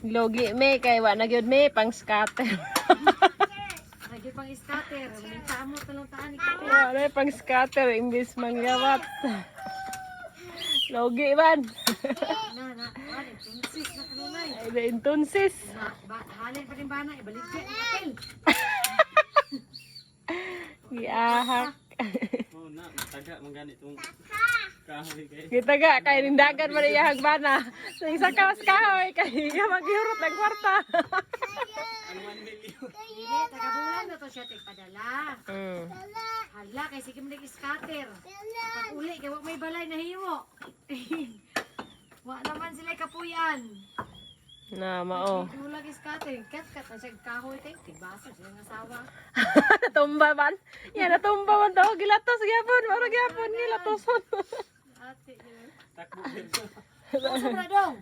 Logi me kay wa na gyud me pang scatter. Lagi pang scatter. Minta mo talong taan ni kape. Wa na pang scatter imbis mangyawat. Logi man. Na, wala, tunsis na kanunay. Ay na entonces. Halin pa rin ba na, ibalik siya, apel. Giahak. Oh na, taga mangani tong kahoy kay. Kita ga kay nindagan man iyahag bana. Sa isa ka mas kahoy kay maghurot ng kwarta. Ang 1 million. Dili, tagabulan na to siya tigpadala. Mm. Hala, kay sige mo nag-scatter. Pag uli, kaya wag may balay na hiwo. Wa naman sila kapuyan. Na mao. Dulag scatter, kat na siya kahoy tayo. Tigbasa siya ng asawa. Natumba man. Yan natumba man daw gilatos gyapon, maro gyapon gilatoson. Ate, yun. Takbo dito. Masa na dong?